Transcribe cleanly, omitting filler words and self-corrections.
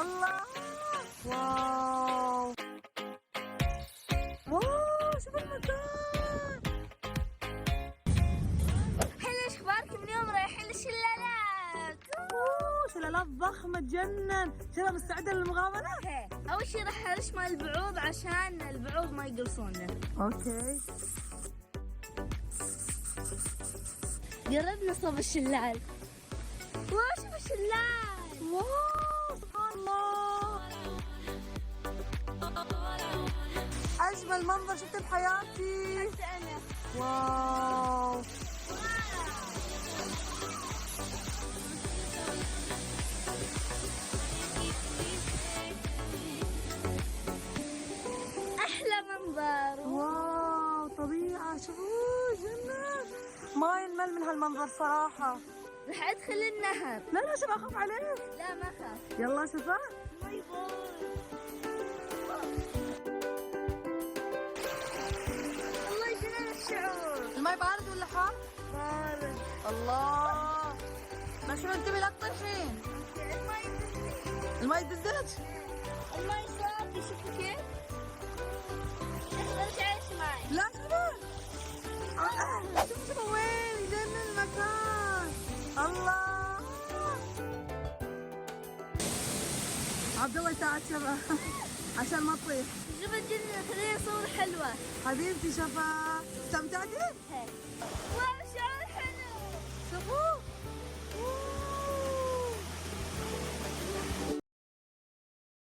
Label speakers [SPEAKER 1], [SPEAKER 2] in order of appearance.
[SPEAKER 1] الله. واو واو، شوف المكان.
[SPEAKER 2] هلا، ايش اخباركم؟ اليوم رايحين للشلالات.
[SPEAKER 1] شلالات ضخمة تجنن. شلال مستعدة للمغامرة؟
[SPEAKER 2] اول شي راح ارش مال البعوض عشان البعوض ما يقرصونا.
[SPEAKER 1] اوكي.
[SPEAKER 2] قربنا صوب الشلال. واو، شوف الشلال.
[SPEAKER 1] واو سبحان الله، أجمل منظر شفته بحياتي.
[SPEAKER 2] حتى انا.
[SPEAKER 1] واو.
[SPEAKER 2] احلى منظر.
[SPEAKER 1] واو طبيعة، شوفوا جنة. ما ينمل من هالمنظر صراحة.
[SPEAKER 2] راح ادخل النهر.
[SPEAKER 1] لا لا، شوف أخاف عليك.
[SPEAKER 2] لا ما اخاف.
[SPEAKER 1] يلا شوفها.
[SPEAKER 2] باي باي. الله يجنن الشعور.
[SPEAKER 1] الماي بارد ولا حار؟
[SPEAKER 2] بارد.
[SPEAKER 1] الله. بس انتبهي لا تطيحين. الماي دزت.
[SPEAKER 2] الماي صافي، شوفوا كيف. ارجع ايش معي.
[SPEAKER 1] لا شوفوا شوفوا وين يجنن المكان. الله. عبد الله يساعد شباب عشان ما تطيح.
[SPEAKER 2] شوف الجنة، خلينا صور حلوة.
[SPEAKER 1] حبيبتي شفا، استمتعتي؟
[SPEAKER 2] واو، شعور حلو.
[SPEAKER 1] شوفوا